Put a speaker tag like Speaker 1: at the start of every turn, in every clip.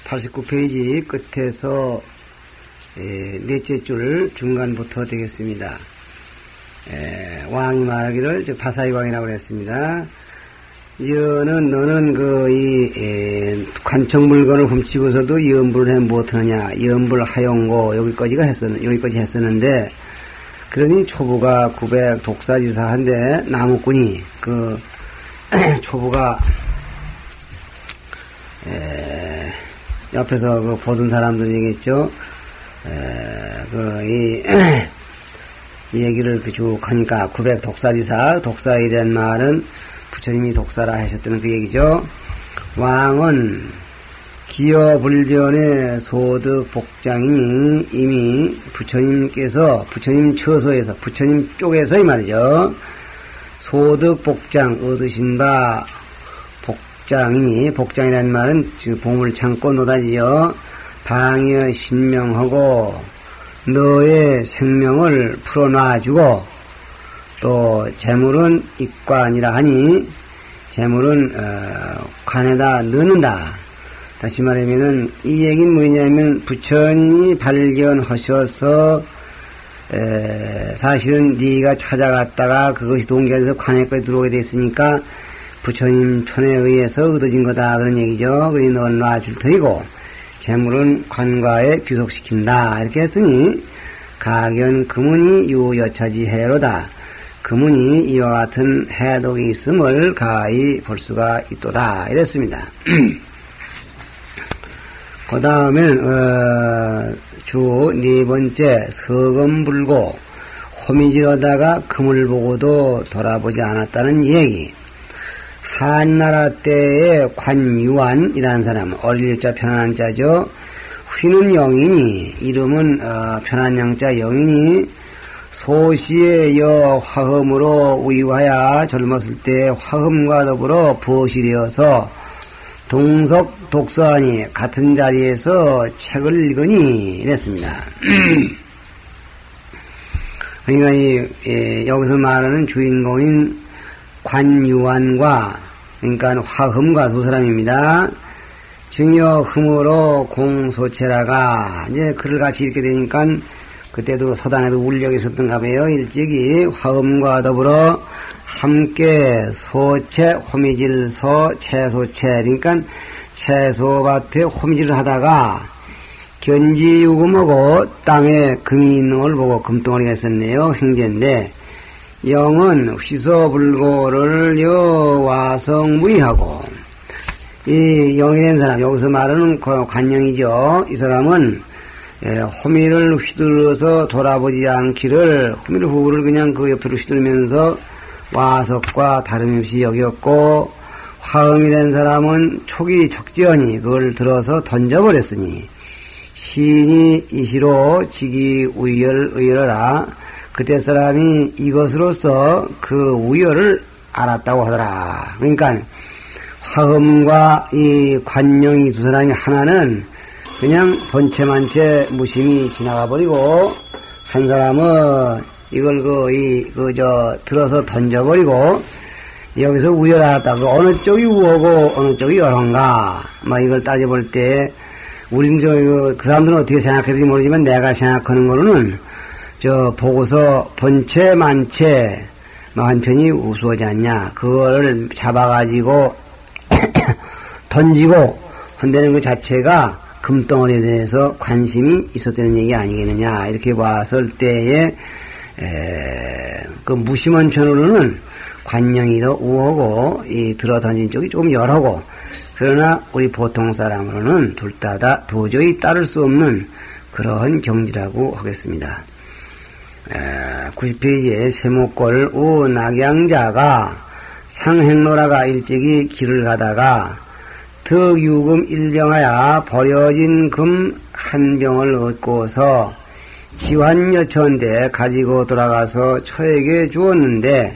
Speaker 1: 89페이지 끝에서 넷째 줄 중간부터 되겠습니다. 왕이 말하기를, 즉 바사이 왕이라고 했습니다. 너는 관청 물건을 훔치고서도 염불을 해 못하느냐, 염불 하용고 여기까지 했었는데, 그러니 초부가 900 독사지사한데 나무꾼이 초부가 옆에서 보던 사람들 얘기했죠. 이 얘기를 쭉 하니까 900 독사지사, 독사이란 말은 부처님이 독사라 하셨다는 그 얘기죠. 왕은 기여불변의 소득 복장이니 이미 부처님 처소에서, 부처님 쪽에서 이 말이죠. 소득 복장 얻으신 바 복장이니, 복장이라는 말은 보물 창고 노다지요. 방여 신명하고 너의 생명을 풀어놔주고, 또 재물은 입관이라 하니 재물은 관에다 넣는다. 다시 말하면은 이 얘기는 뭐냐면 부처님이 발견하셔서 사실은 네가 찾아갔다가 그것이 동기가 돼서 관에까지 들어오게 됐으니까 부처님 촌에 의해서 얻어진 거다, 그런 얘기죠. 그러니 넌 놔줄 터이고 재물은 관과에 귀속시킨다, 이렇게 했으니 가견 금은이 유여차지 해로다. 금은이 이와 같은 해독이 있음을 가히 볼 수가 있도다, 이랬습니다. 그 다음에는 주 네 번째 서검불고 호미질하다가 금을 보고도 돌아보지 않았다는 얘기. 한나라 때의 관유안이라는 사람, 어릴 자 편안한 자죠. 휘는 영인이, 이름은 편한 양자 영인이 소시의 여 화흠으로 우유하여 젊었을 때 화흠과 더불어 부어시되어서 동석 독서하니 같은 자리에서 책을 읽으니 이랬습니다. 그러니까 여기서 말하는 주인공인 관유안과, 그러니까 화흠과 두 사람입니다. 증여 흠으로 공소체라가 이제 글을 같이 읽게 되니까 그때도 서당에도 울력이 있었던가 봐요. 일찍이 화음과 더불어 함께 소채, 호미질소, 채소채, 그러니까 채소밭에 호미질을 하다가 견지유금하고 땅에 금이 있는 걸 보고 금덩어리가 있었네요. 횡재인데 영은 휘소불고를 와성무의하고, 이 영이 된 사람, 여기서 말하는 관영이죠. 이 사람은 호미를 휘둘러서 돌아보지 않기를, 호미를 후를 그냥 그 옆으로 휘두르면서 와석과 다름없이 여겼고, 화음이 된 사람은 촉이 적지언이 그걸 들어서 던져버렸으니 신이 이시로 지기 의열하라. 그때 사람이 이것으로서 그 우열을 알았다고 하더라. 그러니까 화음과 이 관영이 두 사람이 하나는 그냥 본체만체 무심히 지나가 버리고, 한 사람은 이걸 들어서 던져버리고, 여기서 우열 알았다. 어느 쪽이 우하고 어느 쪽이 열한가? 이걸 따져볼 때, 우린 그 사람들은 어떻게 생각했는지 모르지만 내가 생각하는 거로는, 보고서 본체, 만체, 한 편이 우수하지 않냐. 그거를 잡아가지고, 던지고, 한다는 그 자체가 금덩어리에 대해서 관심이 있었다는 얘기 아니겠느냐. 이렇게 봤을 때에, 그 무심한 편으로는 관영이 더 우하고, 들어 던진 쪽이 조금 열하고, 그러나 우리 보통 사람으로는 둘 다 도저히 따를 수 없는 그러한 경지라고 하겠습니다. 90페이지에 세목골 낙양자가 상행로라가 일찍이 길을 가다가 덕유금 1병하여 버려진 금 한 병을 얻고서 지환여처인데 가지고 돌아가서 처에게 주었는데,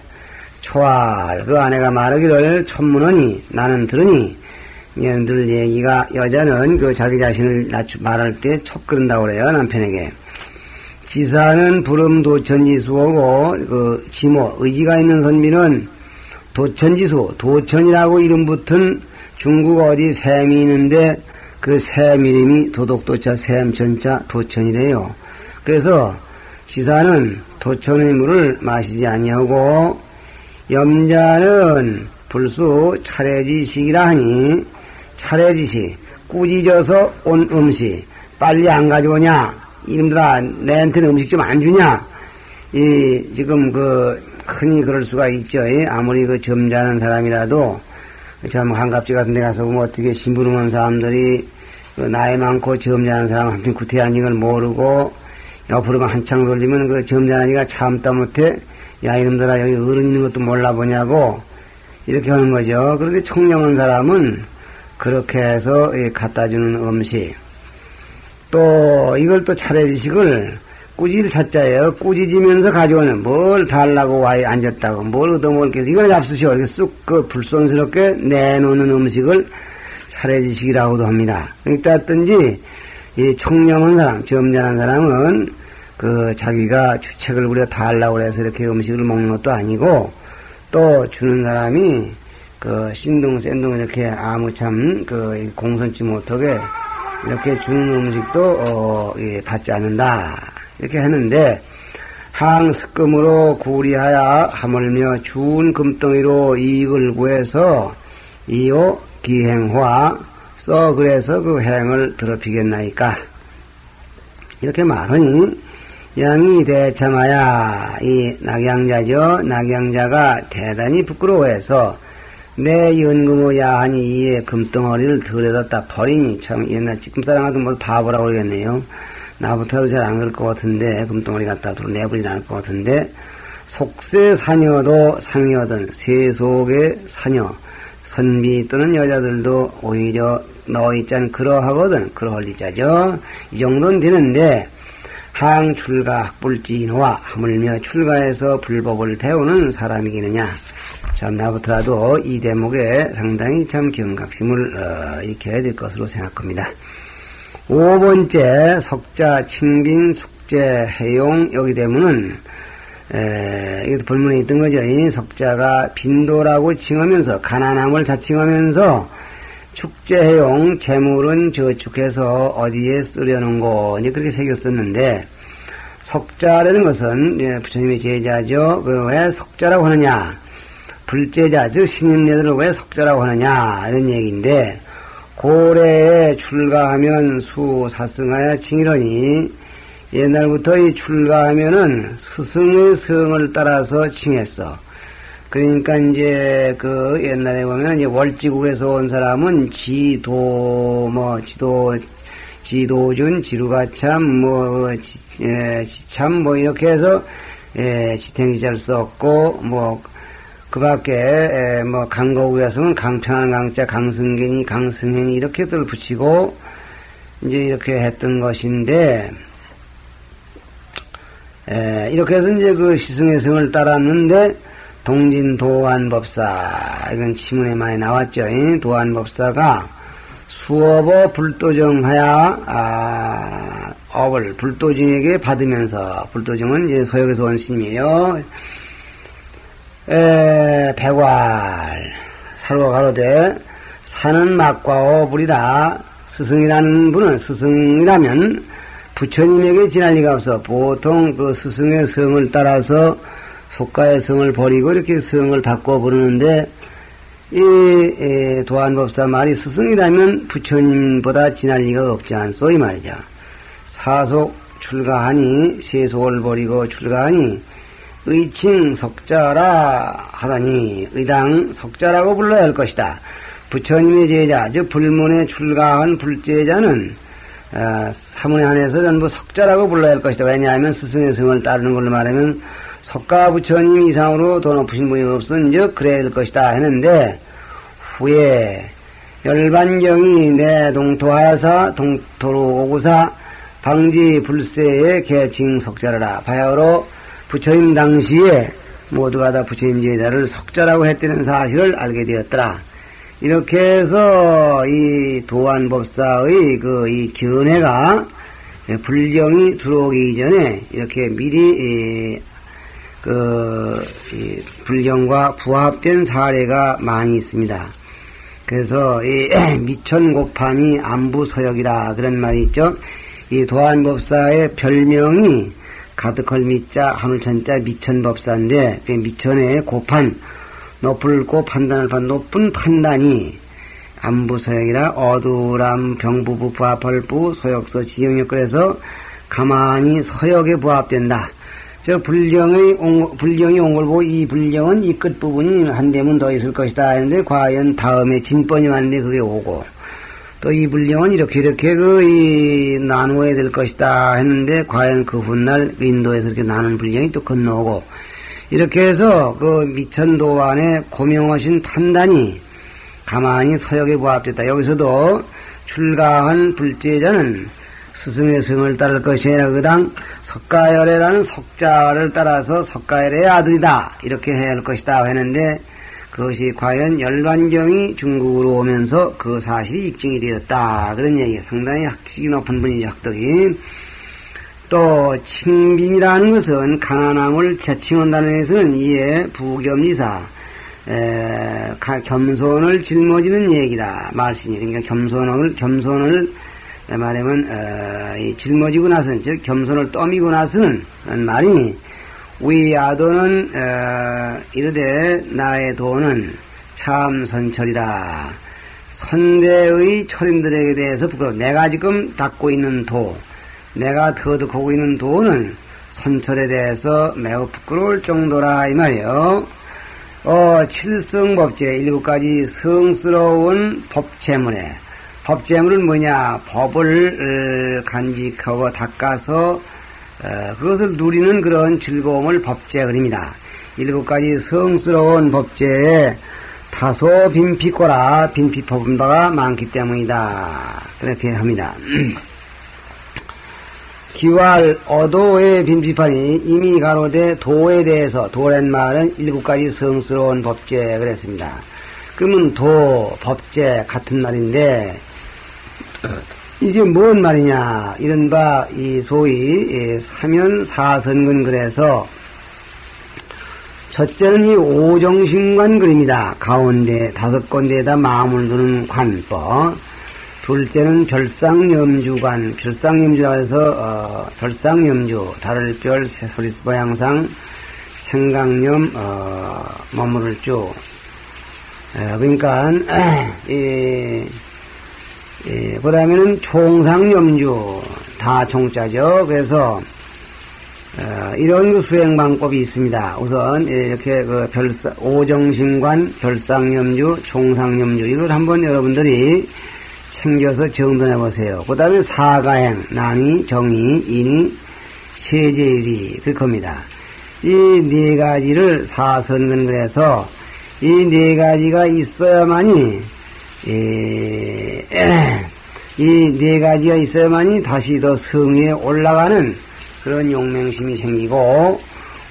Speaker 1: 초알 그 아내가 말하기를 천문하니 나는 들으니, 늘 얘기가, 여자는 그 자기 자신을 말할 때 척 그런다고 그래요, 남편에게. 지사는 부름도천지수하고 그 지모 의지가 있는 선비는 도천지수, 도천이라고 이름 붙은 중국 어디 샘이 있는데 그 샘 이름이 도독도자 샘천자 도천이래요. 그래서 지사는 도천의 물을 마시지 아니하고 염자는 불수 차례지식이라 하니 차례지식 꾸짖어서 온 음식 빨리 안 가져오냐 이놈들아 내한테는 음식 좀 안 주냐 지금 흔히 그럴 수가 있죠. 아무리 점잖은 사람이라도 참 한갑지 같은 데 가서 보면 어떻게 심부름한 사람들이 나이 많고 점잖은 사람 한편 구태한 이걸 모르고 옆으로만 한창 돌리면 점잖은 이가 참다 못해 야 이놈들아 여기 어른 있는 것도 몰라보냐고 이렇게 하는 거죠. 그런데 청렴한 사람은 그렇게 해서 갖다주는 음식 또 이걸 또 차례지식을 꾸짖을 차자예요. 꾸짖으면서 가져오는 뭘 달라고 와에 앉았다고 뭘 얻어먹을게 해서 이걸 잡수시오 이렇게 쑥 불손스럽게 내놓는 음식을 차례지식이라고도 합니다. 그러니까 어떤지 이 청렴한 사람 점잖은 사람은 자기가 주책을 부려 달라고 해서 이렇게 음식을 먹는 것도 아니고 또 주는 사람이 씬둥 이렇게 아무참 공손치 못하게 이렇게 주는 음식도 받지 않는다. 이렇게 했는데 항습금으로 구리하여 하물며 주운 금덩이로 이익을 구해서 이요 기행화 써 그래서 그 행을 더럽히겠나이까 이렇게 말하니 양이 대참하야 이 낙양자죠. 낙양자가 대단히 부끄러워해서 내 연금의 야하니 이에 금덩어리를 들여다 버리니 참 옛날 지금 사람 같은 뭐 바보라고 그러겠네요. 나부터도 잘 안 그럴 것 같은데 금덩어리 갖다 들어 내버리지 않을 것 같은데 속세 사녀도 상이거든 세속의 사녀 선비 또는 여자들도 오히려 너희짠 그러하거든 그러할 리자죠. 이 정도는 되는데 항 출가 학불지인화 하물며 출가해서 불법을 배우는 사람이기느냐. 참 나부터라도 이 대목에 상당히 참 경각심을 일으켜야 될 것으로 생각합니다. 5번째 석자 칭빈 숙제 해용 여기 되면은 이것도 본문에 있던 거죠. 이 석자가 빈도라고 칭하면서 가난함을 자칭하면서 축제해용 재물은 저축해서 어디에 쓰려는고 이제 그렇게 새겼었는데 석자라는 것은 부처님의 제자죠. 왜 석자라고 하느냐? 불제자 즉 신임녀들을 왜 석자라고 하느냐 이런 얘기인데 고래에 출가하면 수사승하여 칭이러니 옛날부터 이 출가하면은 스승의 성을 따라서 칭했어. 그러니까 이제 옛날에 보면 이제 월지국에서 온 사람은 지도준, 지루가참, 지참, 이렇게 해서, 지탱지자를 썼고, 그 밖에, 강거국에서는 강편한 강자, 강승견이, 강승현이 이렇게들 붙이고, 이제 이렇게 했던 것인데, 이렇게 해서 이제 시승의 성을 따랐는데, 동진 도안법사, 이건 지문에 많이 나왔죠. 도안법사가 수업어 불도정하야, 업을 불도정에게 받으면서, 불도정은 이제 서역에서 온 스님이에요. 백활, 사로가 가로되, 사는 막과 어불이라, 스승이라는 분은 스승이라면 부처님에게 지날 리가 없어. 보통 스승의 성을 따라서 속가의 성을 버리고 이렇게 성을 바꿔 부르는데 이 도안법사 말이 스승이라면 부처님보다 지날 리가 없지 않소 이 말이죠. 사속 출가하니 세속을 버리고 출가하니 의칭 석자라 하다니 의당 석자라고 불러야 할 것이다. 부처님의 제자 즉 불문에 출가한 불제자는 사문에 한해서 전부 석자라고 불러야 할 것이다. 왜냐하면 스승의 성을 따르는 걸로 말하면 석가 부처님 이상으로 더 높으신 분이 없은즉 그래야 될 것이다 했는데 후에 열반경이 내 동토하여사 동토로 오구사 방지 불세의 개칭 석자라라. 바야흐로 부처님 당시에 모두가 다 부처님 제자를 석자라고 했다는 사실을 알게 되었더라. 이렇게 해서 이 도안법사의 이 견해가 불경이 들어오기 전에 이렇게 미리 불경과 부합된 사례가 많이 있습니다. 그래서 이 미천고판이 안부서역이라 그런 말이 있죠. 이 도안법사의 별명이 가득할 미자 하물천자 미천법사인데 그 미천의 고판 높을고 판단을 판 높은 판단이 안부서역이라 어두람 병부부 부합할부 소역서 지경역 그래서 가만히 서역에 부합된다. 저 불경이 온 걸 보고 이 불경은 이 끝부분이 한 대문 더 있을 것이다 했는데 과연 다음에 진번이 왔는데 그게 오고 또 이 불경은 이렇게 나누어야 될 것이다 했는데 과연 그 훗날 인도에서 이렇게 나눈 불경이 또 건너오고 이렇게 해서 그 미천도안에 고명하신 판단이 가만히 서역에 부합됐다. 여기서도 출가한 불제자는 스승의 성을 따를 것이 아니라 그당 석가열애라는 석자를 따라서 석가열애의 아들이다. 이렇게 해야 할 것이다 했는데 그것이 과연 열반경이 중국으로 오면서 그 사실이 입증이 되었다. 그런 얘기예요. 상당히 학식이 높은 분이죠. 학덕이. 또 칭빈이라는 것은 가난함을 제칭한다는 데서는 이에 부겸리사 겸손을 짊어지는 얘기다. 말씀이. 그러니까 겸손을 말하면 짊어지고 나서는 즉 겸손을 떠미고 나서는 말이니 우리 아도는 이르되 나의 도는 참 선철이라. 선대의 철인들에게 대해서 부끄러워. 내가 지금 닦고 있는 도, 내가 터득하고 있는 도는 선철에 대해서 매우 부끄러울 정도라 이 말이에요. 칠성법제 일곱 가지 성스러운 법제물에 법제물은 뭐냐? 법을 간직하고 닦아서 그것을 누리는 그런 즐거움을 법제 그립니다. 일곱 가지 성스러운 법제에 다소 빈피꼬라 빈피법은 바가 많기 때문이다. 그렇게 합니다. 기왈 어도의 빈피판이 이미 가로되 도에 대해서 도란 말은 일곱 가지 성스러운 법제 그랬습니다. 그러면 도, 법제 같은 말인데 이게 뭔 말이냐? 이른바 이 소위 사면사선근 그래서 첫째는 이 오정신관 그림이다. 가운데 다섯 건데에다 마음을 두는 관법. 둘째는 별상염주관, 별상염주라 해서 별상염주, 달을별, 새소리스보양상, 생강염, 머무를 주. 그러니까 그 다음에는 총상염주, 다 총자죠. 그래서, 이런 그 수행방법이 있습니다. 우선, 이렇게 그 오정신관, 별상염주, 총상염주, 이걸 한번 여러분들이 챙겨서 정돈해 보세요. 그 다음에 사가행, 남이, 정의, 인이, 세제일이, 그겁니다. 이 네 가지를 사선근 그래서, 이 네 가지가 있어야만이, 이 네 가지가 있어야만이 다시 더 성위에 올라가는 그런 용맹심이 생기고,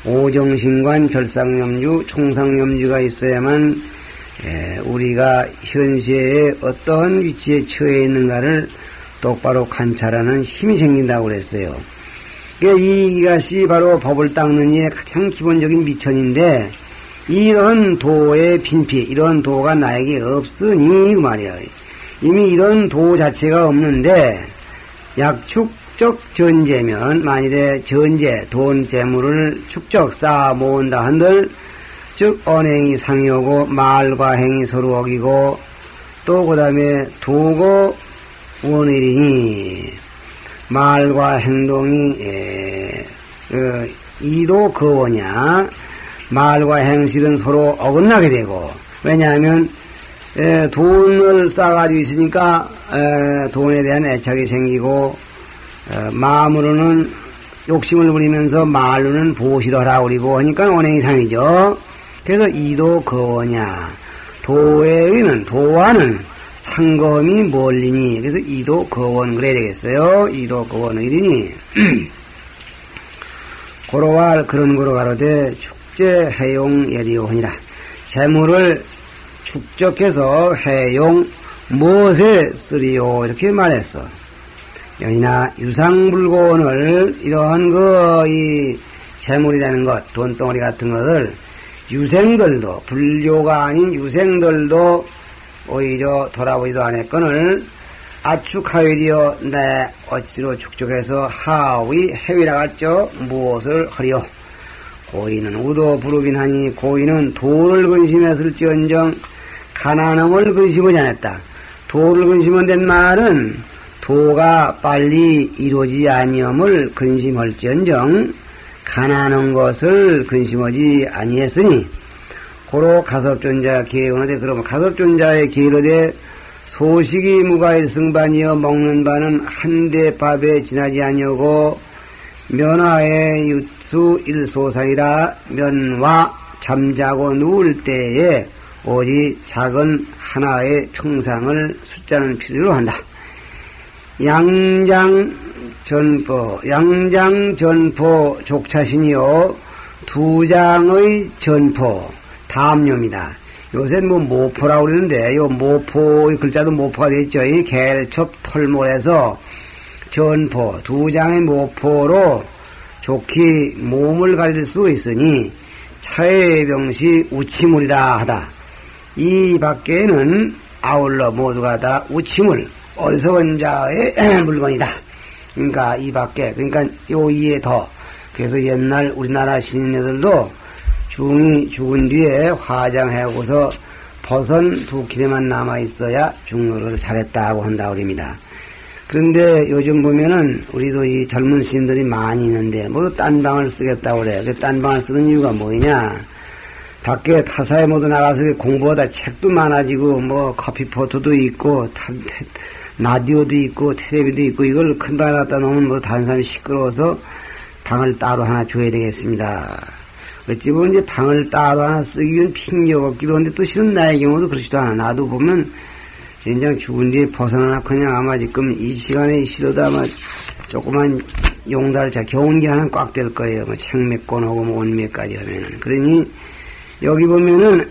Speaker 1: 오정신관, 별상염주, 총상염주가 있어야만 우리가 현세에 어떠한 위치에 처해 있는가를 똑바로 관찰하는 힘이 생긴다고 그랬어요. 그러니까 이것이 바로 법을 닦는 이의 가장 기본적인 미천인데, 이런 도의 빈피, 이런 도가 나에게 없으니 그 말이야. 이미 이런 도 자체가 없는데 약축적 전제면 만일에 전제, 돈, 재물을 축적 쌓아 모은다 한들 즉 언행이 상이오고 말과 행이 서로 어기고 또 그 다음에 도고 원일이니 말과 행동이 이도 거원이야. 말과 행실은 서로 어긋나게 되고, 왜냐하면 돈을 쌓아가지고 있으니까 돈에 대한 애착이 생기고, 마음으로는 욕심을 부리면서 말로는 보시를 하라고 그러고 하니까 원행이상이죠. 그래서 이도 거원이야. 도에는 도와는 상검이 멀리니, 그래서 이도 거원 그래야 되겠어요. 이도 거원 의리니 고로할 그런 거로 가로되 축제 해용 예리오하니라. 재물을 축적해서 해용 무엇에 쓰리오 이렇게 말했어. 여기나 유상불고원을 이러한 이 재물이라는 것, 돈덩어리 같은 것을 유생들도 불교가 아닌 유생들도 오히려 돌아보지도 않았거늘 아축하위리여 내 어찌로 축적해서 하위 해위라 갔죠. 무엇을 하리요. 고인은 우도 부르빈하니 고인은 도를 근심했을지언정 가난함을 근심하지 않았다. 도를 근심한된 말은 도가 빨리 이루어지지 아니함을 근심할지언정 가난한 것을 근심하지 아니했으니 고로 가섭존자 기회오는데 그러면 가섭존자의 기회로되 소식이 무가일 승반이여 먹는 바는 한 대 밥에 지나지 아니하고 면화의 유수 일소상이라 면화 잠자고 누울 때에 오직 작은 하나의 평상을 숫자는 필요로 한다. 양장전포 족차신이요 두 장의 전포 담요입니다. 요새 뭐 모포라고 그러는데 요 모포의 글자도 모포가 되어있죠. 이 갤첩 털몰에서 전포 두 장의 모포로 좋게 몸을 가릴 수 있으니 차해병시 우치물이라 하다. 이 밖에는 아울러 모두가 다 우치물 어리석은 자의 물건이다. 그러니까 이 밖에 그러니까 요 이에 더 그래서 옛날 우리나라 신인들도 중이 죽은 뒤에 화장하고서 버선 두 킬에만 남아있어야 중노를 잘했다고 한다고 합니다. 그런데 요즘 보면은 우리도 이 젊은 스님들이 많이 있는데 뭐 딴 방을 쓰겠다고 그래. 그 딴 방을 쓰는 이유가 뭐냐. 밖에 타사에 모두 나가서 공부하다 책도 많아지고 뭐 커피포트도 있고 라디오도 있고 텔레비도 있고 이걸 큰 방에 갖다 놓으면 뭐 다른 사람이 시끄러워서 방을 따로 하나 줘야 되겠습니다. 어찌 보면 이제 방을 따로 하나 쓰기는 핑계가 없기도 한데 또 실은 나의 경우도 그렇지도 않아. 나도 보면 진정 죽은 뒤에 벗어나나 그냥 아마 지금 이 시간에 싫어도 아마 조그만 용달차 겨운 게 하나 꽉 될 거예요. 뭐 책 몇 권 하고 뭐 옷 몇 가지 하면은. 그러니 여기 보면은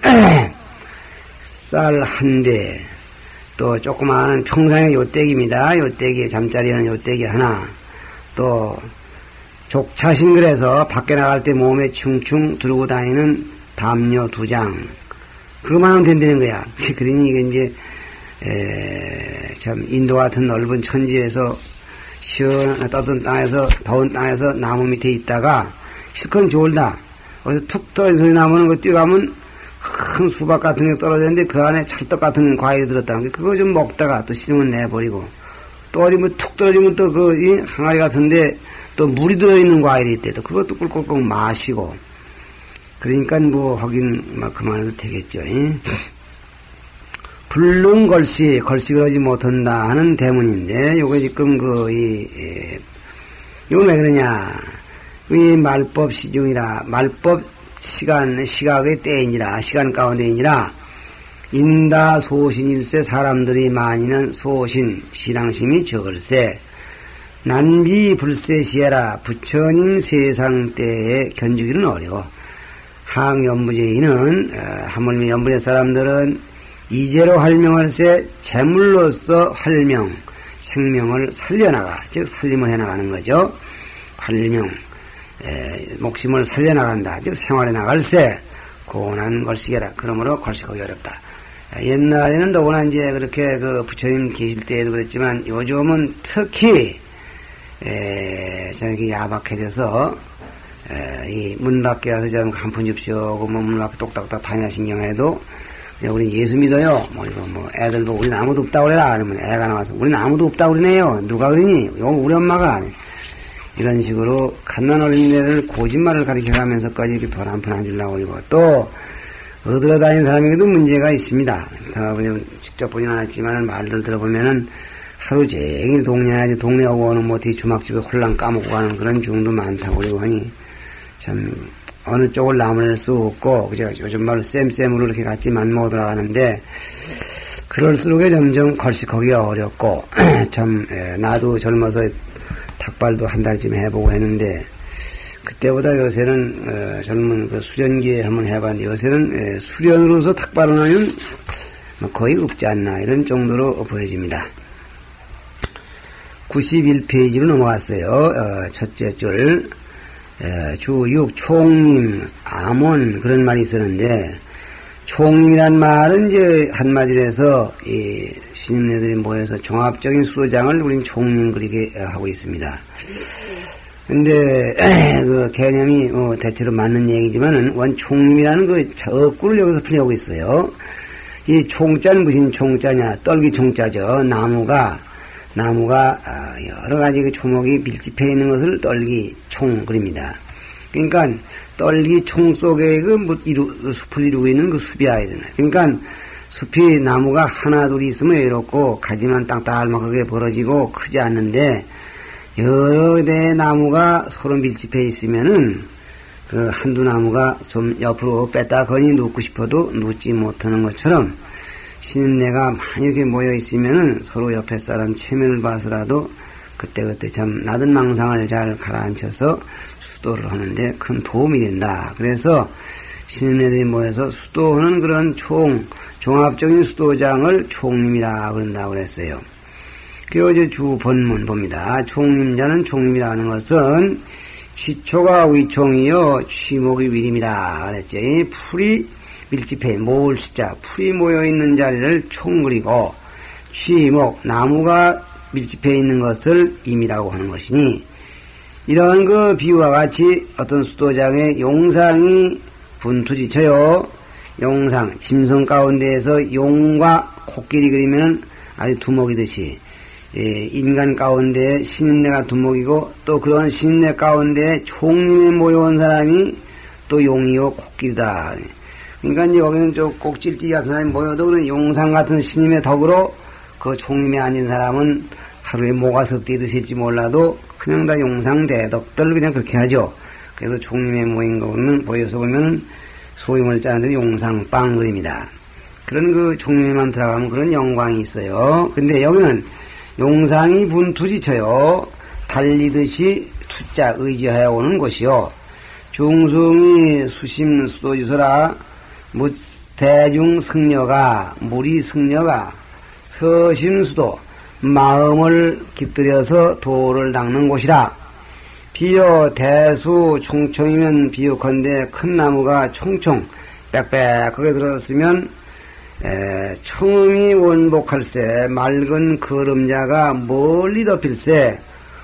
Speaker 1: 쌀 한 대, 또 조그마한 평상의 요떼기입니다. 요떼기에 잠자리 하는 요떼기 하나, 또 족차신 그래서 밖에 나갈 때 몸에 충충 두르고 다니는 담요 두 장. 그것만 하면 된다는 거야. 그러니 이게 이제, 참, 인도 같은 넓은 천지에서 떠든 땅에서, 더운 땅에서 나무 밑에 있다가 실컷 졸다. 어디서 툭 떨어진 소리 나면 그 뛰어가면 큰 수박 같은 게 떨어졌는데 그 안에 찰떡 같은 과일이 들었다는 게 그거 좀 먹다가 또 씨름을 내버리고 또 어디 뭐 툭 떨어지면 또 그 항아리 같은데 또 물이 들어있는 과일이 있대. 또 그것도 꿀꿀꿀 마시고. 그러니까 뭐 하긴 막 그만해도 되겠죠. 불능 걸시 그러지 못한다 하는 대문인데 요거 지금 요거 왜 그러냐. 이 말법 시중이라 말법 시각의 때이니라 시간 가운데이니라 인다 소신일세 사람들이 많이는 소신 신앙심이 적을세 난비 불세시해라 부처님 세상 때에 견주기는 어려워. 항연부제인은 하물며 연부제 사람들은 이제로 활명할세 재물로서 활명 생명을 살려나가 즉 살림을 해나가는 거죠. 활명 목심을 살려나간다 즉 생활해 나갈세 고난 걸시게라. 그러므로 걸시하기 어렵다. 옛날에는 더구나 이제 그렇게 그 부처님 계실 때에도 그랬지만 요즘은 특히 저렇게 야박해져서 이 문 밖에 가서 좀 한 푼 줍시오. 뭐 문 밖에 똑딱딱 반야신경해도 우린 예수 믿어요. 뭐 애들도 우린 아무도 없다고 그래라. 그러면 애가 나와서 우린 아무도 없다고 그러네요. 누가 그러니? 이거 우리 엄마가. 이런 식으로 갓난 어린이를 거짓말을 가르쳐가면서까지 이렇게 돈 한 푼 안 주려고 그러고 또 얻으러 다니는 사람에게도 문제가 있습니다. 직접 보진 않았지만 말들 들어보면은 하루 종일 동네 오고 오는 뭐 뒤 주막집에 홀랑 까먹고 가는 그런 중도 많다고 그러고 하니 참 어느 쪽을 나무낼 수 없고 그저 요즘 말로 쌤으로 이렇게 같지만 못 돌아가는데 그럴수록 점점 걸식하기가 어렵고 참 나도 젊어서 탁발도 한 달쯤 해보고 했는데 그때보다 요새는 젊은 그 수련기에 한번 해봤는데 요새는 수련으로서 탁발을 하면 거의 없지 않나 이런 정도로 보여집니다. 91페이지로 넘어갔어요. 첫째 줄 주6 총림 암원 그런 말이 있었는데 총림이란 말은 이제 한마디로 해서 이 신임네들이 모여서 종합적인 수도장을 우린 총림 그리게 하고 있습니다. 근데 그 개념이 대체로 맞는 얘기지만은 원 총림이라는 그 어구를 여기서 풀려오고 있어요. 이 총자는 무슨 총자냐? 떨기 총자죠. 나무가 여러 가지 그 조목이 밀집해 있는 것을 떨기 총 그립니다. 그러니까 떨기 총 속에 숲을 이루고 있는 그 숲이 아야 되나. 그러니까 숲이 나무가 하나 둘이 있으면 외롭고 가지만 땅딸막하게 벌어지고 크지 않는데 여러 대의 나무가 서로 밀집해 있으면은 그 한두 나무가 좀 옆으로 뺐다 거니 눕고 싶어도 눕지 못하는 것처럼 신임내가 많이 이렇게 모여 있으면은 서로 옆에 사람 체면을 봐서라도 그때그때 참 나든 망상을 잘 가라앉혀서 수도를 하는데 큰 도움이 된다. 그래서 신임내들이 모여서 수도하는 그런 종합적인 수도장을 총림이라 그런다고 그랬어요. 그리고 이제 주 본문 봅니다. 총림자는 총림이라 하는 것은 취초가 위총이요 취목이 위림이라 그랬죠. 이 풀이 밀집해 모을 숫자 풀이 모여있는 자리를 총 그리고 취목 나무가 밀집해 있는 것을 임이라고 하는 것이니 이런 그 비유와 같이 어떤 수도장에 용상이 분투지쳐요. 용상 짐승 가운데에서 용과 코끼리 그리면은 아주 두목이듯이 인간 가운데 신인내가 두목이고 또 그런 신인내 가운데 총림에 모여온 사람이 또 용이요 코끼리다. 그러니까 이제 여기는 좀 꼭질띠 같은 사람이 모여도 그런 용상 같은 신임의 덕으로 그 총림에 앉은 사람은 하루에 뭐가 섞이듯이 할지 몰라도 그냥 다 용상 대덕들 그냥 그렇게 하죠. 그래서 총림에 모인 거 보면 모여서 보면 소임을 짜는데 용상빵 그립니다. 그런 그 총림에만 들어가면 그런 영광이 있어요. 근데 여기는 용상이 분투지쳐요. 달리듯이 투자 의지하여 오는 곳이요. 중승이 수심 수도지소라 대중 승려가 무리 승려가 서심수도 마음을 깃들여서 도를 닦는 곳이라. 비요 대수 총총이면 비유컨대 큰 나무가 총총 빽빽하게 들었으면 청음이 원복할세 맑은 걸음자가 멀리 덮일세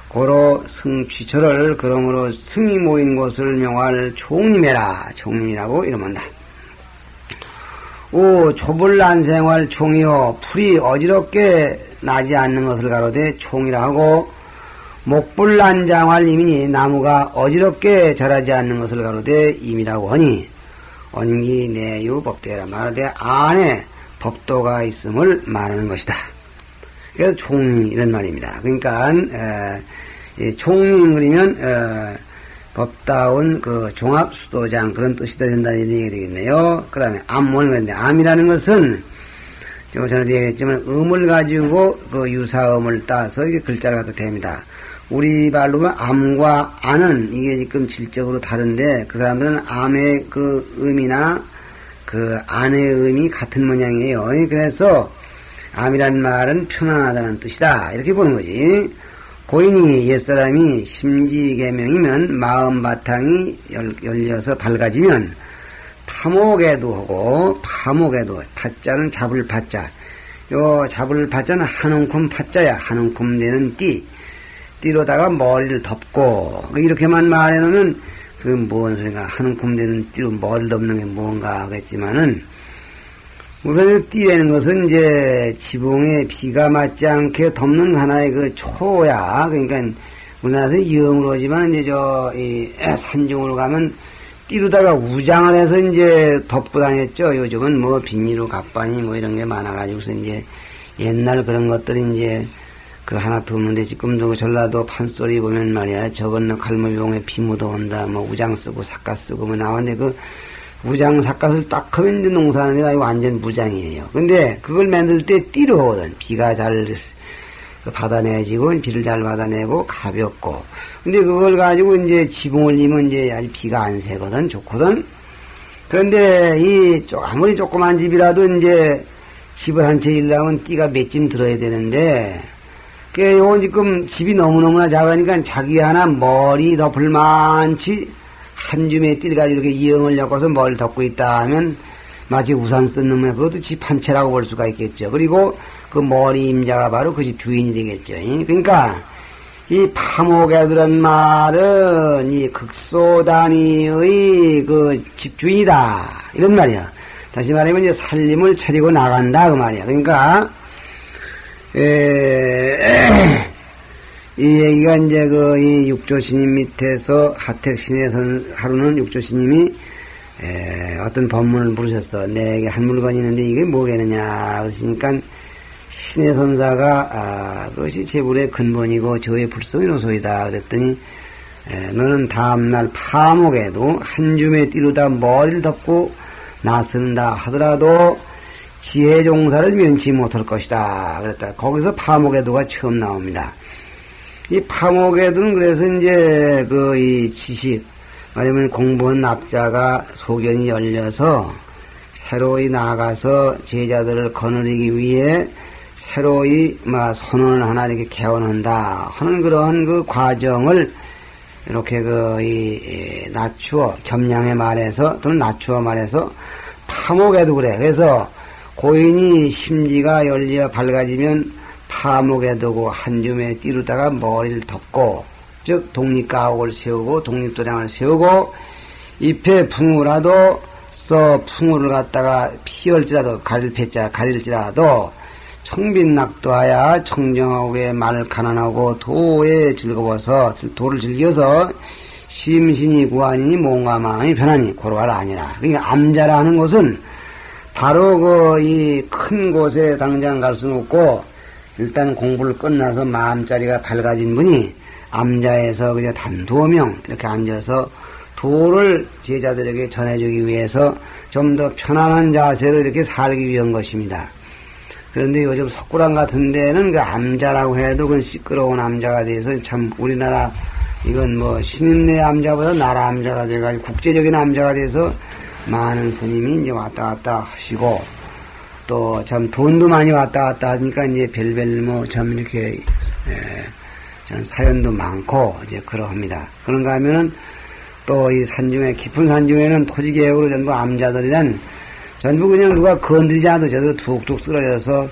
Speaker 1: 고로 승취처를 그러므로 승이 모인 곳을 명할 총림해라 총림이라고 이름한다. 오 초불난생활 총이요 풀이 어지럽게 나지 않는 것을 가로되 총이라 하고 목불난장활 임이니 나무가 어지럽게 자라지 않는 것을 가로되 임이라고 하니 언기 내유 법대라 말하되 안에 법도가 있음을 말하는 것이다. 그래서 총림 이런 말입니다. 그러니까 총림 그러면 법다운 그 종합수도장 그런 뜻이 된다는 얘기가 되겠네요. 그 다음에 암원 그런데 암이라는 것은 전에도 얘기했지만 음을 가지고 그 유사음을 따서 이게 글자를 갖다 댑니다. 우리 말로 보면 암과 안은 이게 지금 질적으로 다른데 그 사람들은 암의 그 음이나 그 안의 음이 같은 모양이에요. 그래서 암이라는 말은 편안하다는 뜻이다. 이렇게 보는 거지. 고인이 옛사람이 심지개명이면 마음 바탕이 열려서 밝아지면 파목에도 하고 파목에도 타자는 잡을 파자. 요 잡을 파자는 한움큼 파자야. 한움큼 되는 띠로다가 머리를 덮고 이렇게만 말해놓으면 그 뭔 소리가 한움큼 되는 띠로 머리를 덮는 게 뭔가 하겠지만은 우선 띠라는 것은 이제 지붕에 비가 맞지 않게 덮는 하나의 그 초야. 그러니까 우리나라에서 영으로 하지만 이제 이 산중으로 가면 띠로다가 우장을 해서 이제 덮고 다녔죠. 요즘은 뭐 비닐로 갑반이 뭐 이런 게 많아가지고서 이제 옛날 그런 것들이 이제 그 하나 덮는데 지금도 그 전라도 판소리 보면 말이야. 저건 갈무비봉에 비 묻어온다. 뭐 우장 쓰고 삿갓 쓰고 뭐 나왔는데 그 무장 삿갓을 딱 하면 이제 농사하는 게 완전 무장이에요. 근데 그걸 만들 때 띠로 하거든. 비가 잘 받아내지고, 비를 잘 받아내고, 가볍고. 근데 그걸 가지고 이제 지붕을 이면 이제 아주 비가 안 새거든. 좋거든. 그런데 아무리 조그만 집이라도 이제 집을 한 채 일려면 띠가 몇 쯤 들어야 되는데, 요건 지금 집이 너무너무나 작으니까 자기 하나 머리 덮을 만치 한 줌의 띠를 가지고 이렇게 이형을 엮어서 머리를 덮고 있다 하면 마치 우산 쓴 놈에 그것도 집 한 채라고 볼 수가 있겠죠. 그리고 그 머리 임자가 바로 그 집 주인이 되겠죠. 그러니까 이 파목애들은 말은 이 극소단위의 그 집주인이다 이런 말이야. 다시 말하면 이제 살림을 차리고 나간다 그 말이야. 그러니까 이 얘기가 이제 이 육조스님 밑에서 하택신에선 하루는 육조스님이 어떤 법문을 물으셨어. 내게 한 물건이 있는데 이게 뭐겠느냐 그러시니까 신의 선사가 그것이 재불의 근본이고 저의 불성의 노소이다 그랬더니 너는 다음날 파목에도 한 줌에 띠로다 머리를 덮고 나선다 하더라도 지혜 종사를 면치 못할 것이다 그랬다. 거기서 파목에도가 처음 나옵니다. 이 파목에도는 그래서 이제 이 지식 말하면 공부한 납자가 소견이 열려서 새로이 나아가서 제자들을 거느리기 위해 새로이 선언을 하나 이렇게 개원한다 하는 그런 그 과정을 이렇게 낮추어 겸양에 말해서 또는 낮추어 말해서 파목에도 그래. 그래서 고인이 심지가 열려 밝아지면 파목에도고 한 줌에 띠르다가 머리를 덮고 즉 독립가옥을 세우고 독립도량을 세우고 잎에 풍우라도 풍우를 갖다가 피할지라도 가릴지라도 청빈낙도하야 청정하고의 말 가난하고 도에 즐거워서 도를 즐겨서 심신이 구하니 몸과 마음이 편하니 고로가 아니라. 그러니까 암자라 하는 것은 바로 이 큰 곳에 당장 갈 수는 없고 일단 공부를 끝나서 마음자리가 밝아진 분이 암자에서 그냥 단도명 이렇게 앉아서 도를 제자들에게 전해주기 위해서 좀 더 편안한 자세로 이렇게 살기 위한 것입니다. 그런데 요즘 석굴암 같은 데는 그 암자라고 해도 그 시끄러운 암자가 돼서 참 우리나라 이건 신임내 암자보다 나라 암자가 돼가지고 국제적인 암자가 돼서 많은 스님이 이제 왔다 갔다 하시고 또 참 돈도 많이 왔다 갔다 하니까 이제 별별 참 이렇게 참 사연도 많고 이제 그러합니다. 그런가 하면은 또 이 산중에 깊은 산중에는 토지개혁으로 전부 암자들이란 전부 그냥 누가 건드리지 않아도 저도 툭툭 쓰러져서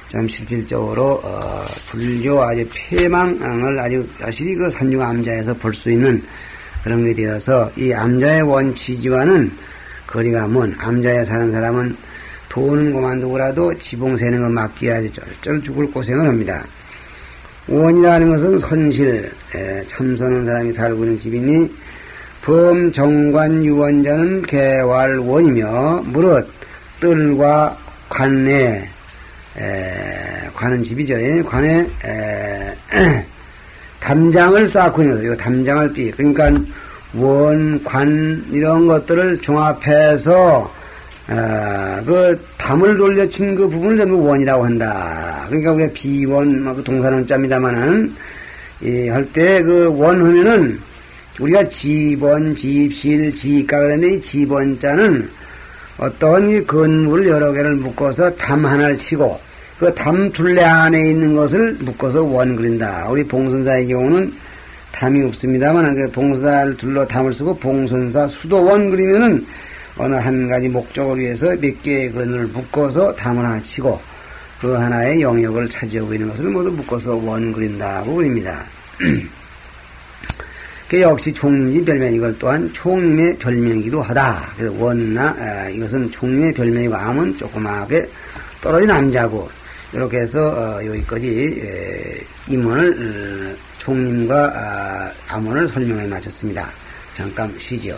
Speaker 1: 좀 실질적으로 불교 아주 폐망을 아주 여실히 그 산중 암자에서 볼 수 있는 그런 게 되어서 이 암자의 원취지와는 거리가 먼 암자에 사는 사람은 돈은 그만두고라도 지붕 새는 거 맡겨야지 쩔 죽을 고생을 합니다. 원이라는 것은 선실 참선한 사람이 살고 있는 집이니 범정관 유원자는 개활원이며 무릇 뜰과 관에 관은 집이죠. 관에 담장을 쌓고 있는 거죠. 담장을 그러니까 원, 관 이런 것들을 종합해서 그 담을 돌려친 그 부분을 전부 원이라고 한다. 그러니까 우리가 비원 그 동사는 짭니다마는 할 때 그 원 하면은 우리가 지번, 집실, 지가 그랬는데 이 지번자는 어떤 이 건물을 여러 개를 묶어서 담 하나를 치고 그 담 둘레 안에 있는 것을 묶어서 원 그린다. 우리 봉선사의 경우는 담이 없습니다만 그 봉선사를 둘러 담을 쓰고 봉선사 수도원 그리면은 어느 한 가지 목적을 위해서 몇 개의 건을 묶어서 담을 하나 치고 그 하나의 영역을 차지하고 있는 것을 모두 묶어서 원 그린다고 그립니다. 그 역시 총림지 별명 이걸 또한 총림의 별명이기도 하다. 그래서 원나 이것은 총림의 별명이고 암은 조그맣게 떨어진 암자고 이렇게 해서 여기까지 임원을 총림과 암원을 설명해 마쳤습니다. 잠깐 쉬죠.